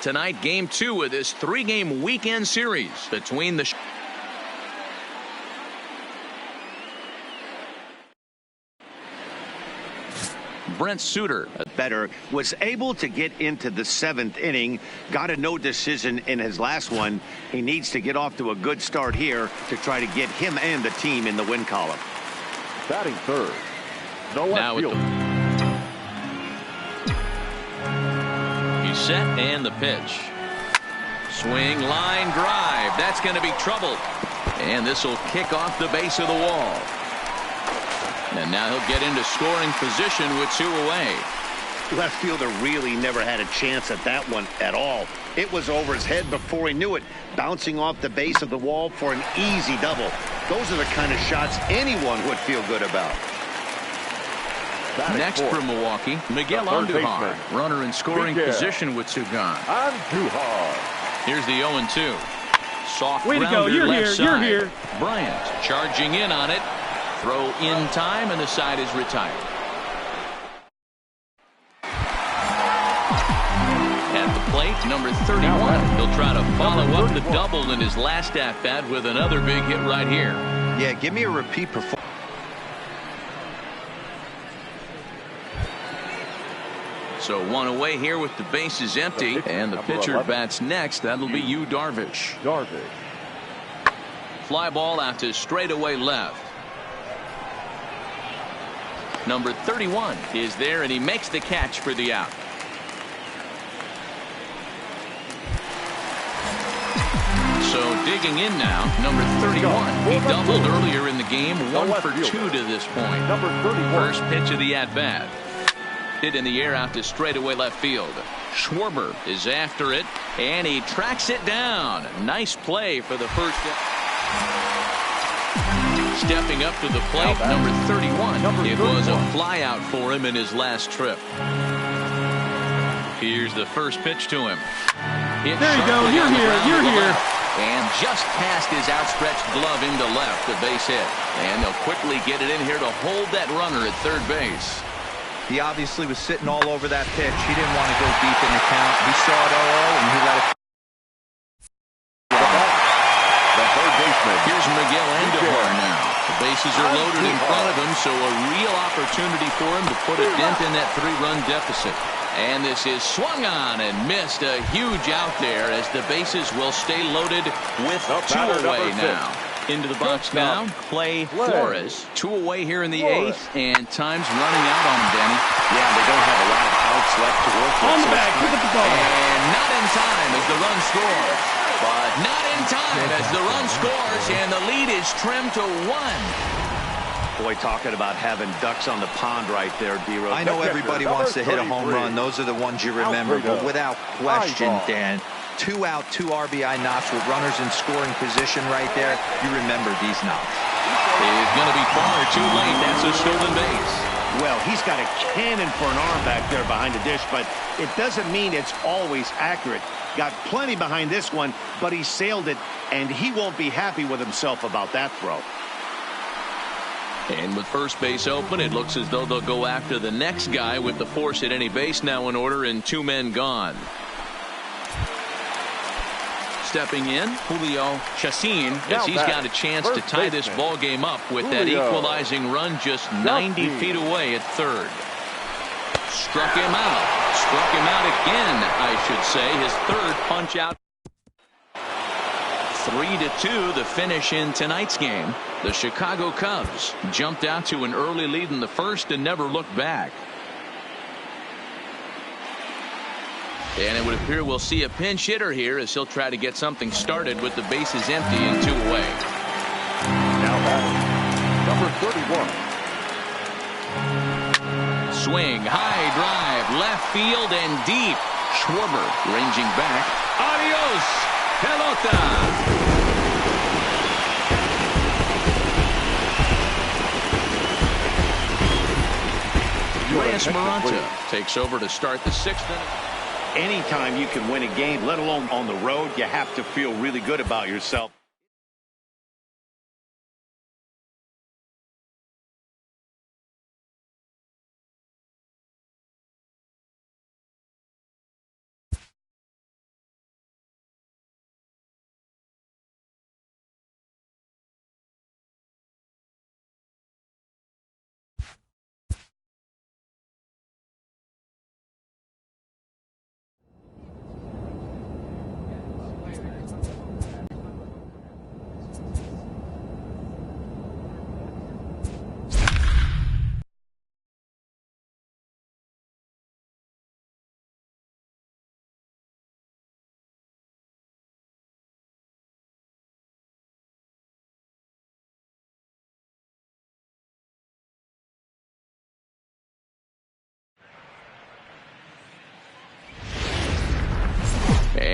tonight, game 2 of this 3-game weekend series between the Brent Suter. Better, was able to get into the 7th inning, got a no decision in his last one. He needs to get off to a good start here to try to get him and the team in the win column. Batting third, no left field. He's set and the pitch. Swing, line drive. That's going to be trouble. And this will kick off the base of the wall. And now he'll get into scoring position with 2 away. Left fielder really never had a chance at that one at all. It was over his head before he knew it, bouncing off the base of the wall for an easy double. Those are the kind of shots anyone would feel good about. Next for Milwaukee, Miguel Andujar, runner in scoring position with 2 gone. Andujar. Here's the 0-2. Soft way to go. You're here. You're here. Bryant charging in on it. Throw in time, and the side is retired. At the plate, number 31. He'll try to follow up the double in his last at-bat with another big hit right here. Yeah, give me a repeat performance. So 1 away here with the bases empty, and the pitcher bats next. That'll be Yu Darvish. Fly ball out to straightaway left. Number 31 is there, and he makes the catch for the out. So digging in now, number 31. He doubled earlier in the game, 1 for 2 to this point. First pitch of the at-bat. Hit in the air out to straightaway left field. Schwarber is after it, and he tracks it down. Nice play for the first. Stepping up to the plate, number 31. It was a fly out for him in his last trip. Here's the first pitch to him. There you go. You're here. You're here. And just past his outstretched glove into left, the base hit. And they'll quickly get it in here to hold that runner at third base. He obviously was sitting all over that pitch. He didn't want to go deep in the count. He saw it all, and he let it. Here's Miguel Andujar now. The bases are loaded in front of him, so a real opportunity for him to put a dent in that 3-run deficit. And this is swung on and missed. A huge out there as the bases will stay loaded with 2 away now. Into the box now, Clay Flores. 2 away here in the 8th, and time's running out on him, Danny. Yeah, they don't have a lot of outs left to work with. On the back, look at the ball. And not in time as the run scores. But not in time as the run scores, and the lead is trimmed to 1. Boy, talking about having ducks on the pond right there, D-Rose. I know everybody wants to hit a home run. Those are the ones you remember. But without question, Dan, 2 out, 2 RBI knocks with runners in scoring position right there. You remember these knocks. It's going to be far too late. That's a stolen base. Well, he's got a cannon for an arm back there behind the dish, but it doesn't mean it's always accurate. Got plenty behind this one, but he sailed it, and he won't be happy with himself about that throw. And with first base open, it looks as though they'll go after the next guy with the force at any base now in order and 2 men gone. Stepping in, Julio Chacin, as he's got a chance to tie this ball game up with that equalizing run just 90 feet away at third. Struck him out. Struck him out again, I should say. His 3rd punch out. 3-2 the finish in tonight's game. The Chicago Cubs jumped out to an early lead in the 1st and never looked back. And it would appear we'll see a pinch hitter here as he'll try to get something started with the bases empty and 2 away. Now batting, number 31. Swing, high drive, left field and deep. Schwarber ranging back. Adios, pelota. Reyes Maranta takes over to start the 6th inning. Anytime you can win a game, let alone on the road, you have to feel really good about yourself.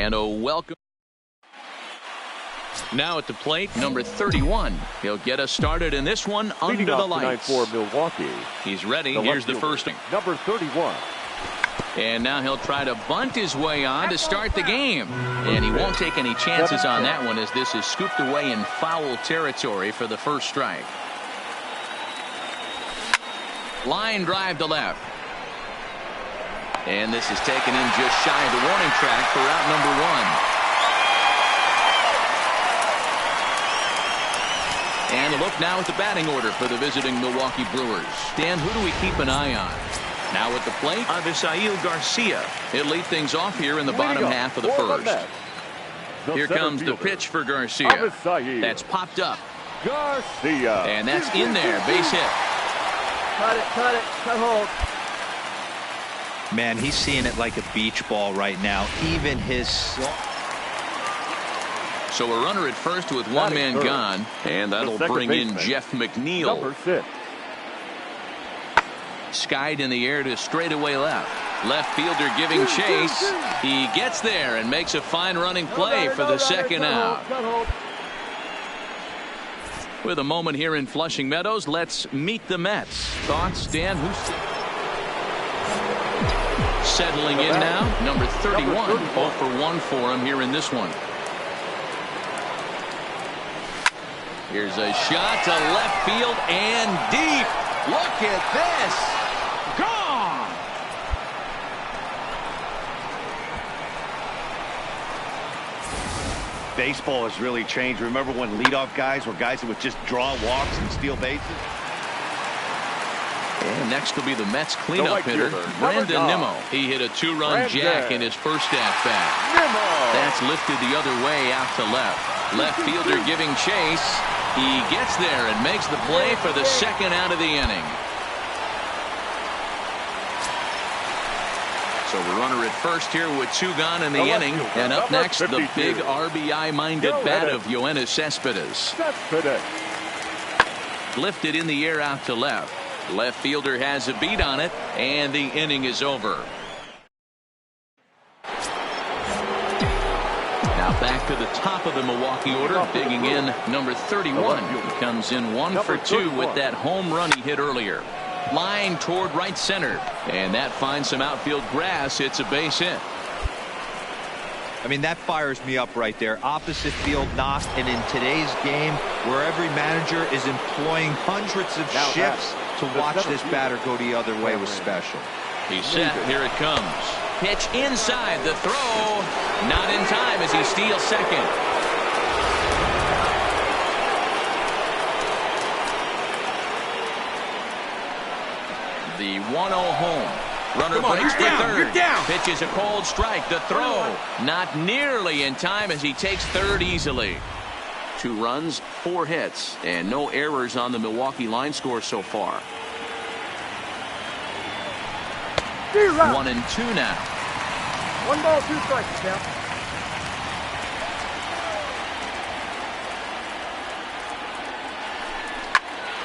And a welcome. Now at the plate, number 31. He'll get us started in this one under the lights. For Milwaukee. He's ready. Here's the first. Number 31. And now he'll try to bunt his way on to start the game. And he won't take any chances on that one, as this is scooped away in foul territory for the first strike. Line drive to left. And this is taken in just shy of the warning track for out number 1. And a look now at the batting order for the visiting Milwaukee Brewers. Dan, who do we keep an eye on? Now at the plate, Avisail Garcia. He'll lead things off here in the bottom half of the first. Here comes the pitch for Garcia. That's popped up. Garcia. And that's in there. Base hit. Cut hold. Man, he's seeing it like a beach ball right now. Even his... So a runner at first with one man gone. And that'll bring in Jeff McNeil. Number 6. Skied in the air to straightaway left. Left fielder giving chase. He gets there and makes a fine running play for the second out. With a moment here in Flushing Meadows, let's meet the Mets. Thoughts, Dan? Who's settling in now? Number 31. 0 for 1 for him here in this one. Here's a shot to left field and deep. Look at this. Gone. Baseball has really changed. Remember when leadoff guys were guys that would just draw walks and steal bases? And next will be the Mets cleanup hitter, Brandon Nimmo. He hit a 2-run jack in his first at-bat. That's lifted the other way out to left. Left fielder giving chase. He gets there and makes the play for the second out of the inning. So the runner at first here with 2 gone in the inning. And up next, the big RBI-minded bat of Yoenis Cespedes. Lifted in the air out to left. Left fielder has a beat on it, and the inning is over. Now back to the top of the Milwaukee order, digging in number 31. He comes in 1 for 2 with that home run he hit earlier. Line toward right center, and that finds some outfield grass. It's a base hit. I mean, that fires me up right there. Opposite field knock, and in today's game, where every manager is employing hundreds of shifts to watch this batter go the other way was special. He's set. Here it comes. Pitch inside. The throw. Not in time as he steals second. The 1-0 home. Runner breaks for third. Pitch is a cold strike. The throw. Not nearly in time as he takes third easily. 2 runs, 4 hits, and no errors on the Milwaukee line score so far. 1-2 now. 1 ball, 2 strikes, count.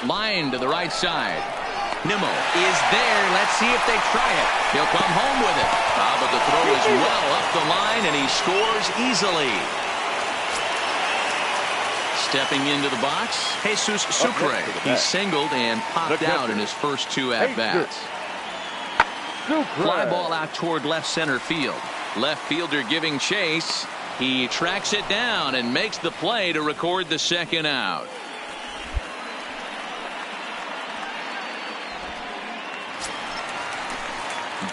Line to the right side. Nimmo is there. Let's see if they try it. He'll come home with it. But the throw is well up the line, and he scores easily. Stepping into the box, Jesus Sucre. He singled and popped out in his first 2 at-bats. Fly ball out toward left center field. Left fielder giving chase. He tracks it down and makes the play to record the second out.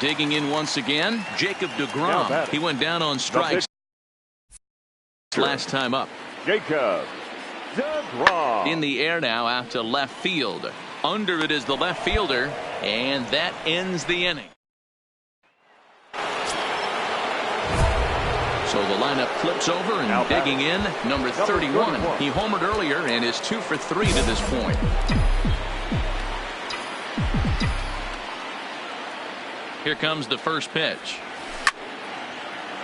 Digging in once again, Jacob deGrom. He went down on strikes last time up. Jacob deGrom. In the air now out to left field. Under it is the left fielder, and that ends the inning. So the lineup flips over, and digging in, number 31. He homered earlier and is 2 for 3 to this point. Here comes the first pitch.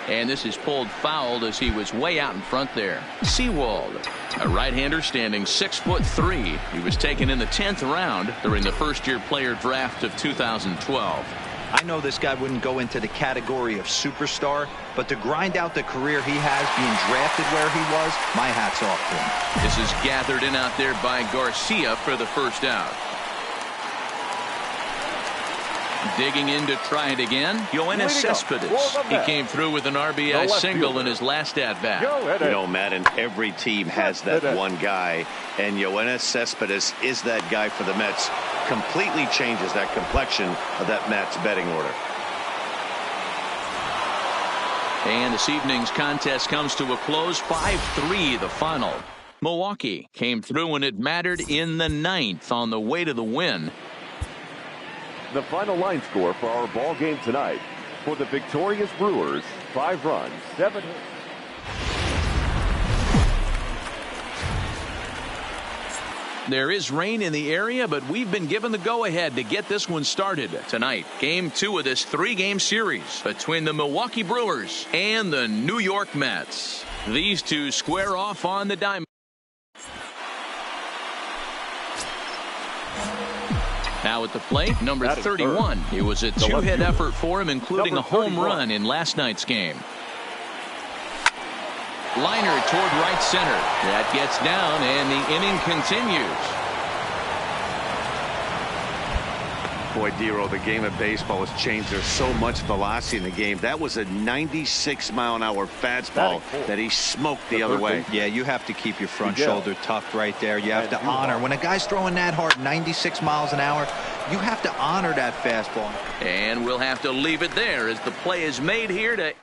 And this is pulled foul as he was way out in front there. Sewald, a right-hander standing 6'3". He was taken in the 10th round during the first-year player draft of 2012. I know this guy wouldn't go into the category of superstar, but to grind out the career he has being drafted where he was, my hat's off to him. This is gathered in out there by Garcia for the first out. Digging in to try it again, Yoenis Cespedes. He came through with an RBI single in his last at-bat. You know, Madden, every team has that one guy, and Yoenis Cespedes is that guy for the Mets. Completely changes that complexion of that Mets betting order. And this evening's contest comes to a close, 5-3 the final. Milwaukee came through when it mattered in the 9th on the way to the win. The final line score for our ball game tonight. For the victorious Brewers, 5 runs, 7 hits. There is rain in the area, but we've been given the go-ahead to get this one started tonight. Game 2 of this 3-game series between the Milwaukee Brewers and the New York Mets. These two square off on the diamond. Now at the plate, number 31. It was a 2-hit effort for him, including a home run in last night's game. Liner toward right center. That gets down, and the inning continues. Boy, Dero, the game of baseball has changed. There's so much velocity in the game. That was a 96-mile-an-hour fastball that he smoked the other way. Yeah, you have to keep your front shoulder tucked right there. You have to honor. When a guy's throwing that hard, 96 miles an hour, you have to honor that fastball. And we'll have to leave it there as the play is made here to...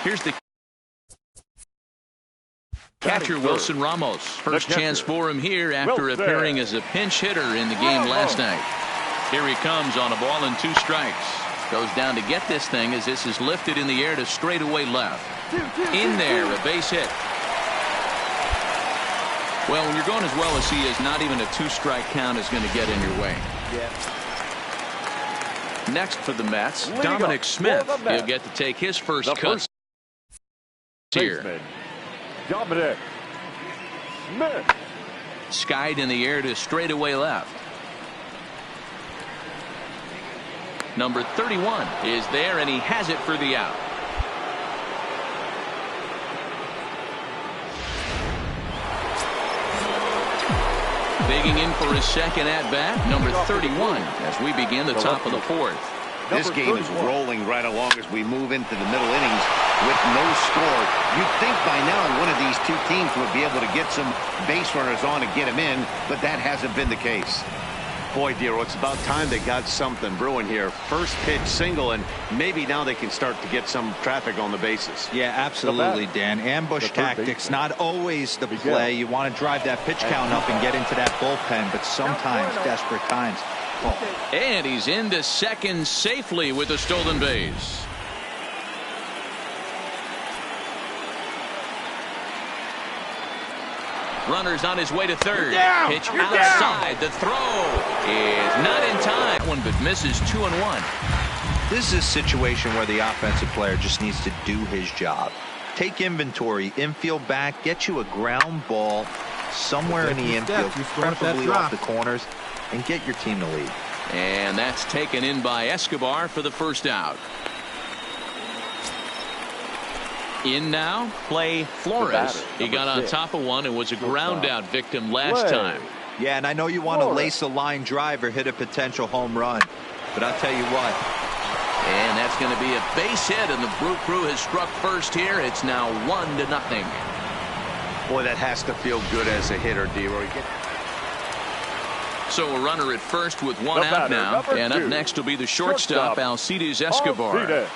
Here's the catcher, Wilson Ramos. First chance for him here after appearing as a pinch hitter in the game last night. Here he comes on a ball and 2 strikes. Goes down to get this thing as this is lifted in the air to straightaway left. In there, a base hit. Well, when you're going as well as he is, not even a 2-strike count is going to get in your way. Next for the Mets, Dominic Smith. He'll get to take his first cut here. Dominic Smith. Skied in the air to straightaway left. Number 31 is there, and he has it for the out. Digging in for his second at-bat, number 31, as we begin the top of the 4th. This game is rolling right along as we move into the middle innings with no score. You'd think by now one of these two teams would be able to get some base runners on and get them in, but that hasn't been the case. Boy, Dero, it's about time they got something brewing here. First pitch single, and maybe now they can start to get some traffic on the bases. Yeah, absolutely, Dan. Ambush tactics, not always the play. You want to drive that pitch count up and get into that bullpen, but sometimes, desperate times. And he's into second safely with a stolen base. Runner's on his way to third. Pitch outside. The throw is not in time. One but misses 2-1. This is a situation where the offensive player just needs to do his job. Take inventory, infield back, get you a ground ball somewhere in the infield, preferably off the corners, and get your team to lead. And that's taken in by Escobar for the first out. In now, play Flores. He got on top of one and was a ground out victim last time. Yeah, and I know you want to lace a line drive or hit a potential home run, but I'll tell you what. And that's going to be a base hit, and the Brew Crew has struck first here. It's now 1-0. Boy, that has to feel good as a hitter, D-Roy. So a runner at first with one out now, and up next will be the shortstop, Alcides Escobar.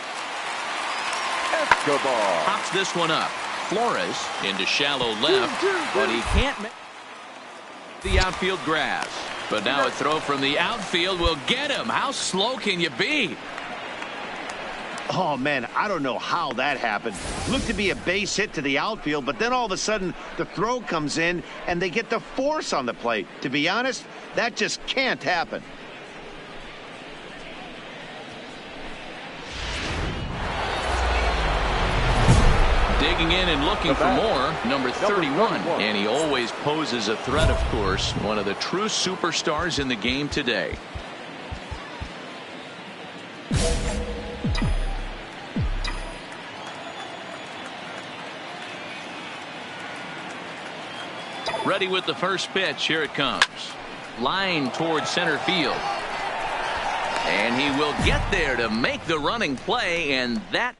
Pops this one up. Flores into shallow left, but he can't make the outfield grass. But now a throw from the outfield will get him. How slow can you be? Oh, man, I don't know how that happened. Looked to be a base hit to the outfield, but then all of a sudden the throw comes in and they get the force on the plate. To be honest, that just can't happen. Digging in and looking for more, number 31. And he always poses a threat, of course. One of the true superstars in the game today. Ready with the first pitch. Here it comes. Line towards center field. And he will get there to make the running play, and that.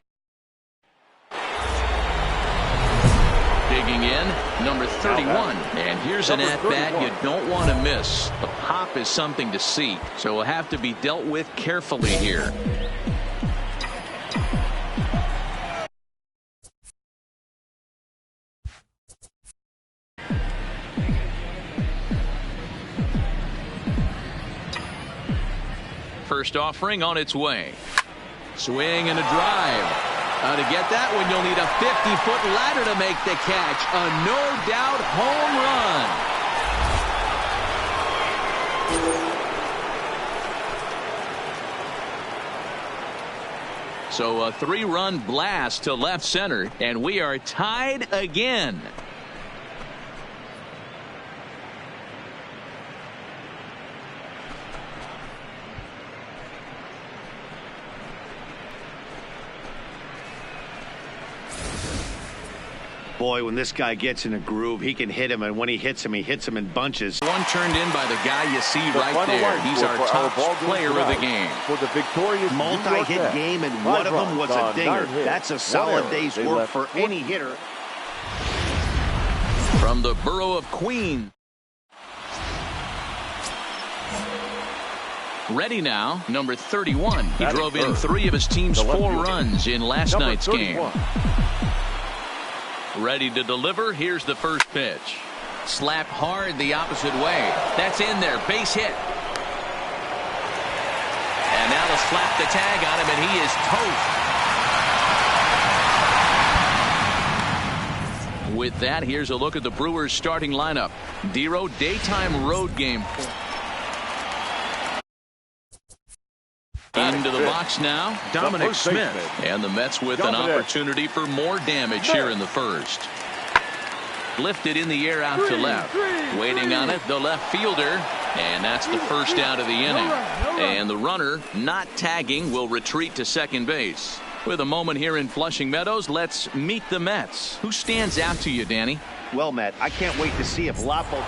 Digging in, number 31. And here's an at-bat you don't want to miss. The pop is something to see, so will have to be dealt with carefully here. First offering on its way. Swing and a drive. To get that one, you'll need a 50-foot ladder to make the catch. A no-doubt home run. So a 3-run blast to left center, and we are tied again. Boy, when this guy gets in a groove, he can hit him, and when he hits him in bunches. One turned in by the guy you see right there. He's our top player of the game. For the victorious multi-hit game, and one of them was a dinger. That's a solid day's work for any hitter. From the borough of Queens. Ready now, number 31. He drove in 3 of his team's 4 runs in last night's game. Ready to deliver. Here's the first pitch. Slap hard the opposite way. That's in there. Base hit. And now they'll slap the tag on him, and he is toast. With that, here's a look at the Brewers' starting lineup. Dero, daytime road game. Into the box now, Dominic Smith. And the Mets with an opportunity for more damage here in the first. Lifted in the air out to left. Waiting on it, the left fielder. And that's the first out of the inning. And the runner, not tagging, will retreat to second base. With a moment here in Flushing Meadows, let's meet the Mets. Who stands out to you, Danny? Well, Matt, I can't wait to see if Lapo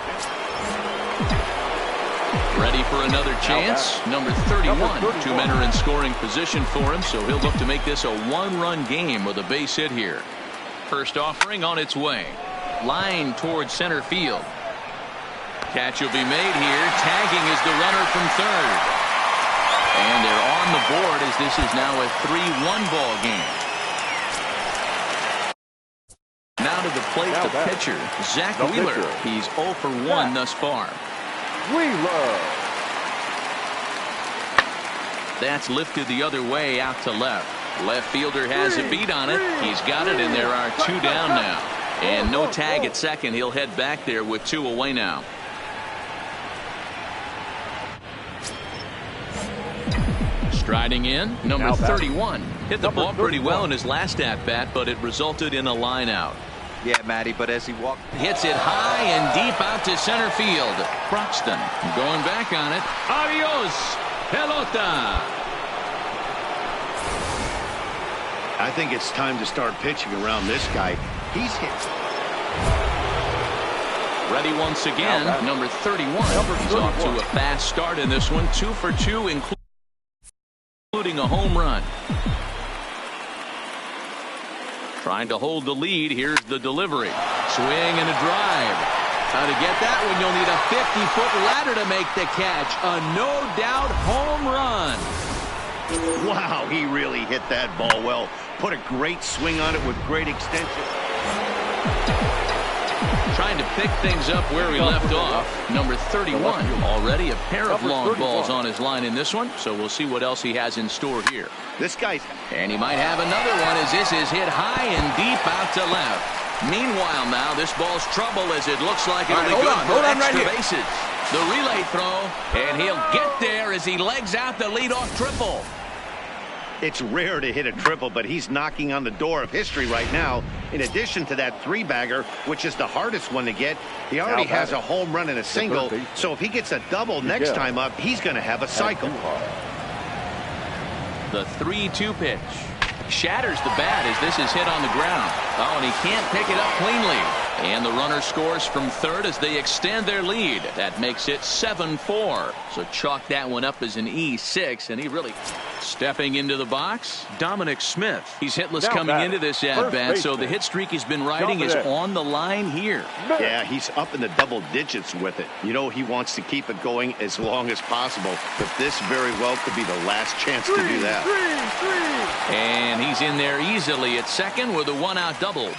ready for another chance. Number 31. 2 men are in scoring position for him, so he'll look to make this a 1-run game with a base hit here. First offering on its way. Line towards center field. Catch will be made here. Tagging is the runner from third. And they're on the board as this is now a 3-1 ball game. Now to the plate, the pitcher, Zach Wheeler. He's 0 for 1 thus far. Wheeler. That's lifted the other way out to left. Left fielder has a beat on it. He's got it, and there are 2 down now. And no tag at second. He'll head back there with 2 away now. Striding in, number 31. Hit the ball pretty well in his last at-bat, but it resulted in a line out. Yeah, Matty, but as he walked, hits it high and deep out to center field. Croxton going back on it. Adios, pelota. I think it's time to start pitching around this guy. He's hit. Ready once again, number 31. He's off to a fast start in this one. 2 for 2, including a home run. Trying to hold the lead. Here's the delivery. Swing and a drive. To get that one, you'll need a 50-foot ladder to make the catch. A no-doubt home run. Wow, he really hit that ball well. Put a great swing on it with great extension. Trying to pick things up where he left off. Number 31. Already a pair of long balls on his line in this one, so we'll see what else he has in store here. This guy's... And he might have another one as this is hit high and deep out to left. Meanwhile now, this ball's trouble as it looks like it'll be good for extra bases. The relay throw, and he'll get there as he legs out the leadoff triple. It's rare to hit a triple, but he's knocking on the door of history right now. In addition to that 3-bagger, which is the hardest one to get, he already has a home run and a single. So if he gets a double next time up, he's going to have a cycle. The 3-2 pitch. Shatters the bat as this is hit on the ground. Oh, and he can't pick it up cleanly. And the runner scores from third as they extend their lead. That makes it 7-4. So chalk that one up as an E6, and he really stepping into the box. Dominic Smith. He's hitless now coming into this at-bat, so the hit streak he's been riding is on the line here. Yeah, he's up in the double digits with it. You know, he wants to keep it going as long as possible, but this very well could be the last chance to do that. And he's in there easily at second with a one-out double.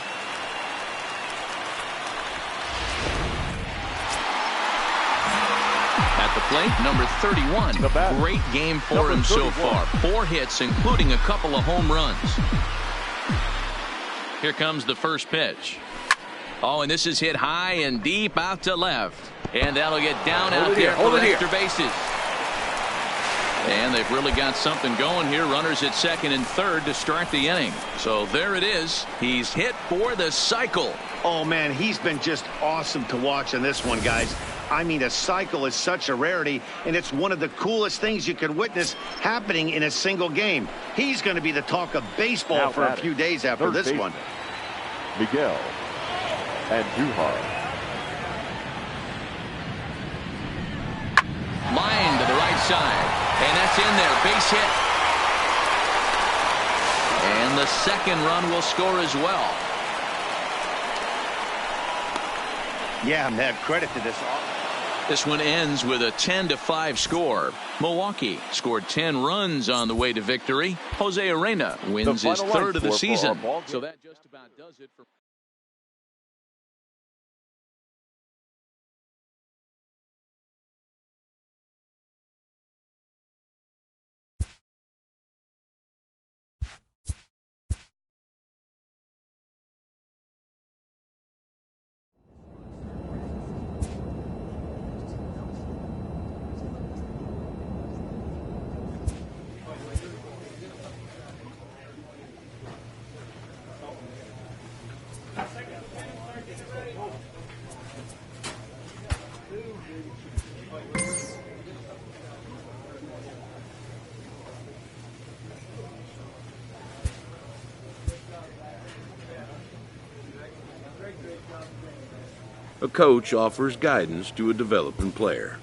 At the plate, number 31. Great game for him so far. 4 hits, including a couple of home runs. Here comes the first pitch. Oh, and this is hit high and deep out to left. And that'll get down out there for the extra bases. And they've really got something going here. Runners at second and third to start the inning. So there it is. He's hit for the cycle. Oh, man, he's been just awesome to watch in this one, guys. I mean, a cycle is such a rarity, and it's one of the coolest things you can witness happening in a single game. He's going to be the talk of baseball for a few days after this one. Miguel Andujar. Line to the right side, and that's in there. Base hit. And the second run will score as well. Yeah, man, credit to this. This one ends with a 10-5 score. Milwaukee scored 10 runs on the way to victory. Jose Arena wins his third of the season. So that just about does it for A coach offers guidance to a developing player.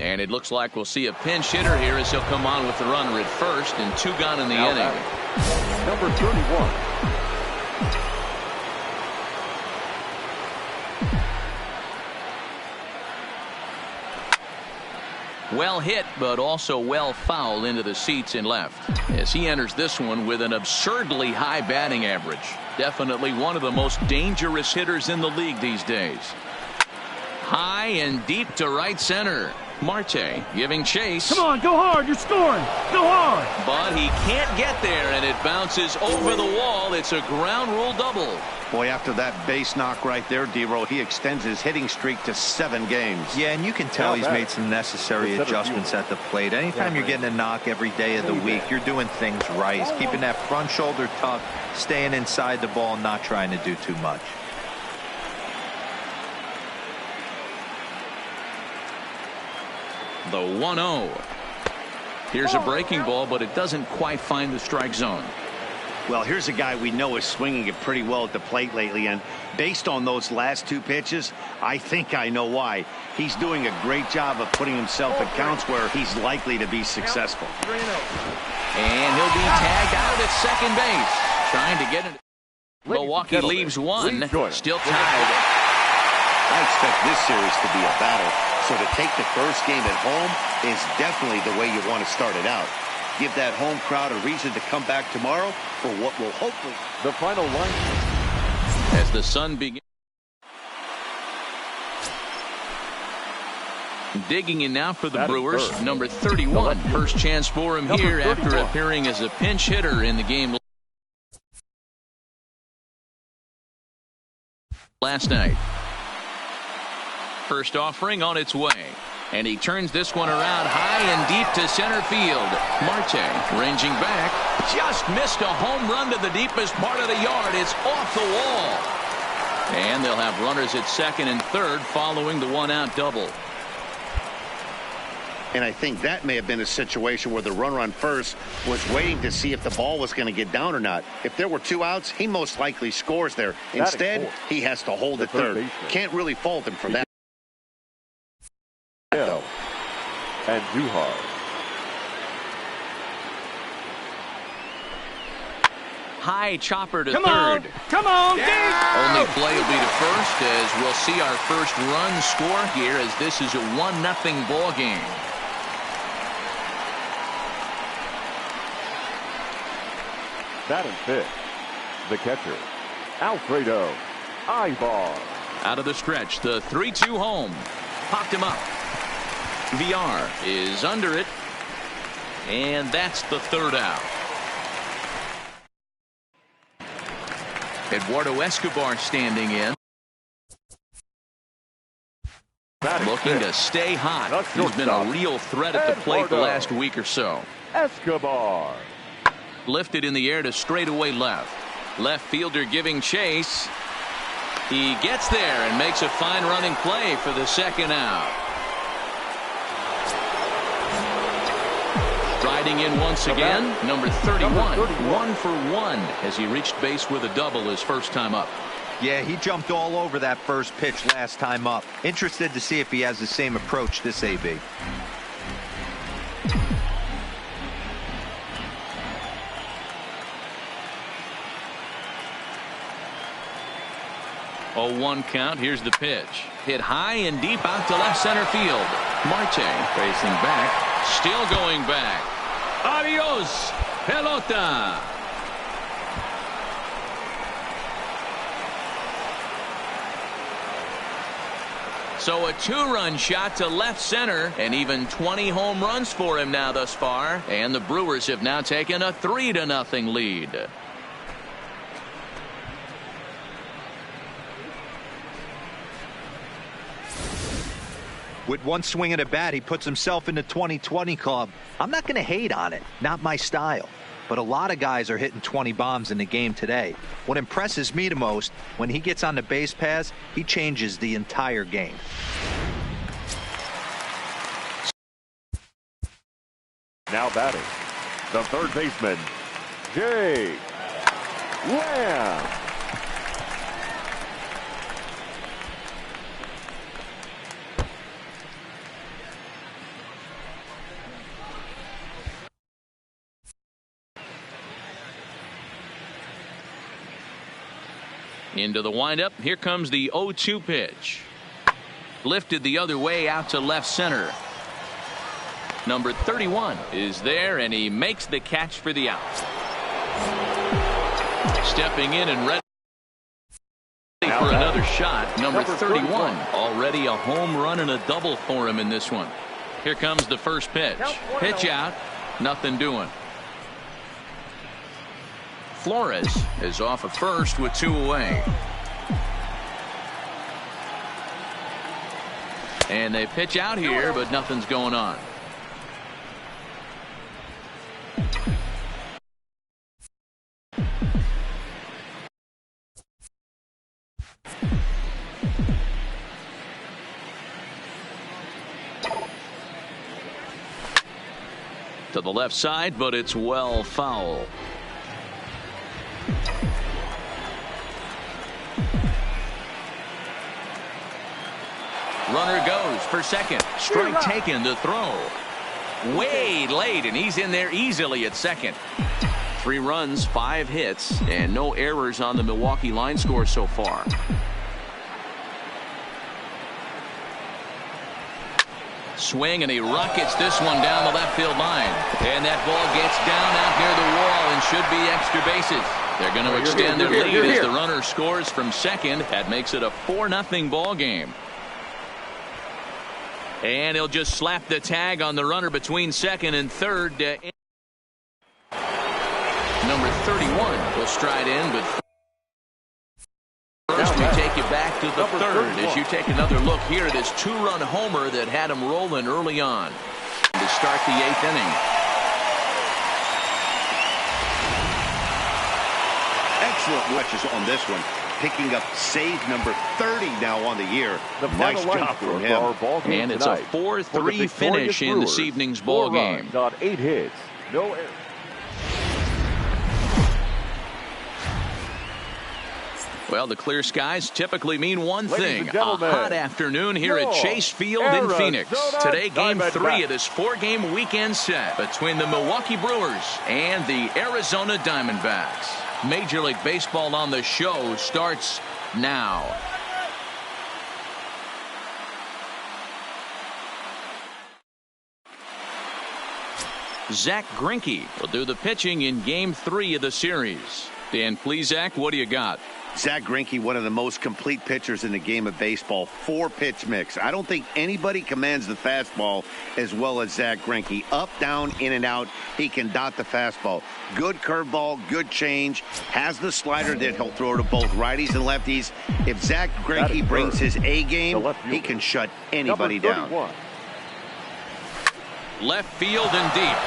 And it looks like we'll see a pinch hitter here as he'll come on with the runner at first, and 2 gone in the inning. Number 31. Well hit, but also well fouled into the seats and left as he enters this one with an absurdly high batting average. Definitely one of the most dangerous hitters in the league these days. High and deep to right center. Marte giving chase. Come on, go hard, you're scoring. Go hard. But he can't get there, and it bounces over the wall. It's a ground rule double. Boy, after that base knock right there, D-Row, he extends his hitting streak to 7 games. Yeah, and you can tell he's made some necessary adjustments at the plate. Anytime you're getting a knock every day of the week, you're doing things right. He's keeping that front shoulder tucked, staying inside the ball, not trying to do too much. The 1-0. Here's a breaking ball, but it doesn't quite find the strike zone. Well, here's a guy we know is swinging it pretty well at the plate lately, and based on those last 2 pitches, I think I know why. He's doing a great job of putting himself at counts where he's likely to be successful. And he'll be tagged out at second base, trying to get it. Milwaukee leaves one, still tied. I expect this series to be a battle, so to take the first game at home is definitely the way you want to start it out. Give that home crowd a reason to come back tomorrow for what will hopefully... The final line. As the sun begins. Digging in now for the Brewers, number 31. First chance for him here after appearing as a pinch hitter in the game last night. First offering on its way. And he turns this one around high and deep to center field. Marte ranging back. Just missed a home run to the deepest part of the yard. It's off the wall. And they'll have runners at second and third following the one-out double. And I think that may have been a situation where the runner on first was waiting to see if the ball was going to get down or not. If there were 2 outs, he most likely scores there. Instead, he has to hold at third. Can't really fault him for that. And Duhar. High chopper to Come third. Come on, Only play will be to first as we'll see our first run score here as this is a 1-0 ball game. Batting fifth, the catcher, Alfredo Ibar. Out of the stretch, the 3-2 home. Popped him up. VR is under it. And that's the third out. Eduardo Escobar standing in. Looking to stay hot. He's been a real threat at the plate the last week or so. Escobar. Lifted in the air to straightaway left. Left fielder giving chase. He gets there and makes a fine running play for the second out. Striding in once again, number 31. 1 for 1 as he reached base with a double his first time up. Yeah, he jumped all over that first pitch last time up. Interested to see if he has the same approach this AB. 0-1 count. Here's the pitch. Hit high and deep out to left center field. Marte facing back. Still going back. Adios, pelota. So a 2-run shot to left center and even 20 home runs for him now thus far. And the Brewers have now taken a 3-0 lead. With one swing at a bat, he puts himself in the 2020 club. I'm not going to hate on it. Not my style. But a lot of guys are hitting 20 bombs in the game today. What impresses me the most, when he gets on the base paths, he changes the entire game. Now batting, the third baseman, Jay Lamb. Into the windup. Here comes the 0-2 pitch. Lifted the other way out to left center. Number 31 is there, and he makes the catch for the out. Stepping in and ready for another shot. Number 31. Already a home run and a double for him in this one. Here comes the first pitch. Pitch out. Nothing doing. Flores is off at first with 2 away. And they pitch out here, but nothing's going on. To the left side, but it's well foul. Runner goes for second. Strike taken to throw. Way late, and he's in there easily at second. 3 runs, 5 hits, and no errors on the Milwaukee line score so far. Swing, and he rockets this one down the left field line. And that ball gets down out near the wall and should be extra bases. They're going to extend their lead as the runner scores from second. That makes it a 4-0 ball game. And he'll just slap the tag on the runner between second and third. Number 31 will stride in, but first we take you back to the third as you take another look here at his two-run homer that had him rolling early on to start the 8th inning. Excellent watches on this one, picking up save number 30 now on the year. Nice job from him. And it's a 4-3 finish in this evening's ball game. On 8 hits, no errors. Well, the clear skies typically mean one thing. A hot afternoon here at Chase Field in Phoenix. Today, Game 3 of this 4-game weekend set between the Milwaukee Brewers and the Arizona Diamondbacks. Major League Baseball on the show starts now. Zach Greinke will do the pitching in Game 3 of the series. Dan Plesac, what do you got? Zach Greinke, one of the most complete pitchers in the game of baseball. 4-pitch mix. I don't think anybody commands the fastball as well as Zach Greinke. Up, down, in and out. He can dot the fastball. Good curveball, good change. Has the slider that he'll throw to both righties and lefties. If Zach Greinke brings his A game, he can shut anybody down. Left field and deep.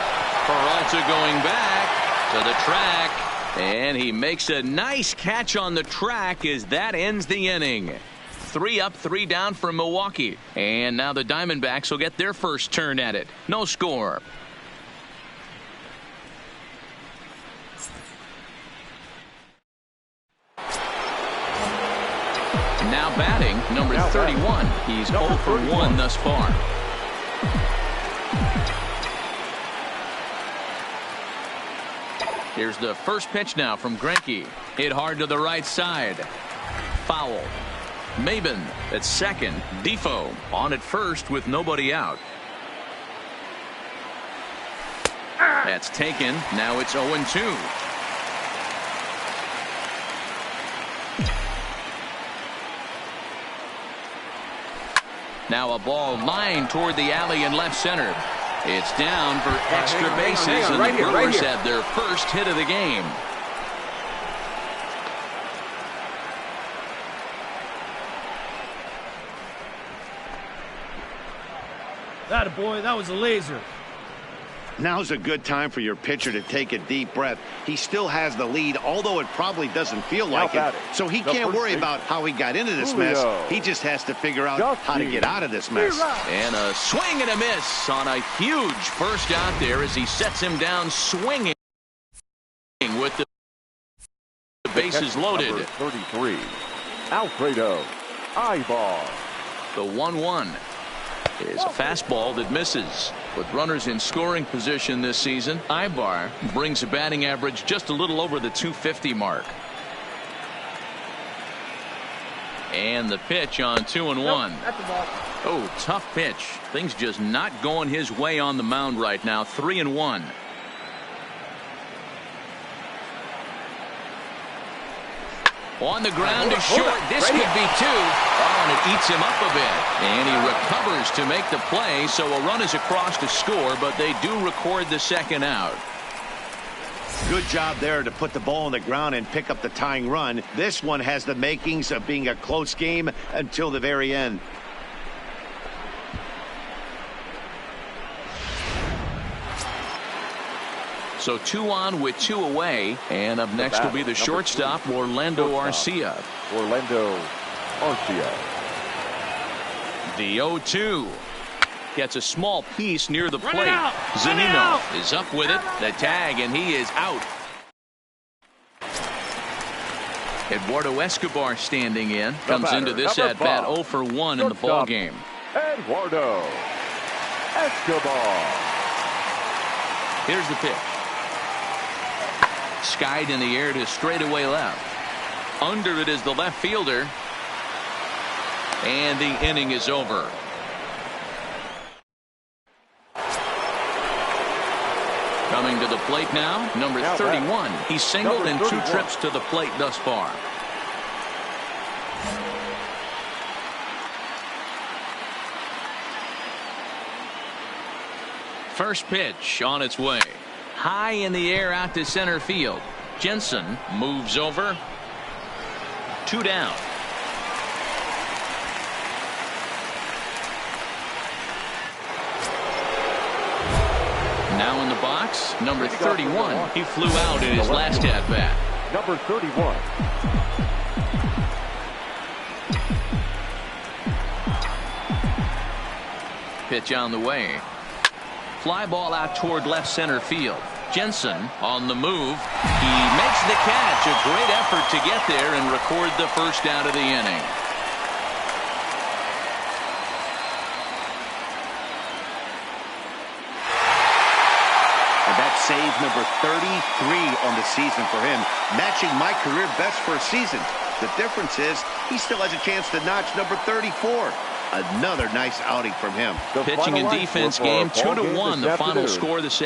Peralta going back to the track. And he makes a nice catch on the track as that ends the inning. 3 up, 3 down for Milwaukee. And now the Diamondbacks will get their first turn at it. No score. Now batting, number 31. He's 0 for 1 thus far. Here's the first pitch now from Greinke. Hit hard to the right side. Foul. Maben at second. Defoe on at first with nobody out. That's taken. Now it's 0-2. Now a ball lined toward the alley in left center. It's down for extra bases, and the Brewers have their first hit of the game. Attaboy, that was a laser. Now's a good time for your pitcher to take a deep breath. He still has the lead, although it probably doesn't feel like it. So he can't worry about how he got into this mess. He just has to figure out how to get out of this mess. And a swing and a miss on a huge first out there as he sets him down swinging with the bases loaded. 33, Alfredo Ibar. The 1-1 is a fastball that misses. With runners in scoring position this season, Ibar brings a batting average just a little over the 250 mark. And the pitch on 2-1. Oh, tough pitch. Things just not going his way on the mound right now. 3-1. On the ground is short. This could be 2. Oh, and it eats him up a bit. And he recovers to make the play, so a run is across to score, but they do record the second out. Good job there to put the ball on the ground and pick up the tying run. This one has the makings of being a close game until the very end. So 2 on with 2 away, and up next will be the shortstop, Orlando Arcia. Orlando Arcia. The 0-2 gets a small piece near the plate. Zanino Zunino is up with it. The tag, and he is out. Eduardo Escobar standing in. Comes into this at bat 0 for 1 in the ball game. Eduardo Escobar. Here's the pitch. Skied in the air to straightaway left. Under it is the left fielder. And the inning is over. Coming to the plate now, number 31. He's singled in 2 trips to the plate thus far. First pitch on its way. High in the air out to center field. Jensen moves over. 2 down. Now in the box, number 31. He flew out in his last at-bat. Number 31. Pitch on the way. Fly ball out toward left center field. Jensen on the move. He makes the catch. A great effort to get there and record the first out of the inning. And that's save number 33 on the season for him, matching my career best for a season. The difference is he still has a chance to notch number 34. Another nice outing from him. Pitching and defense game 2-1. The final score this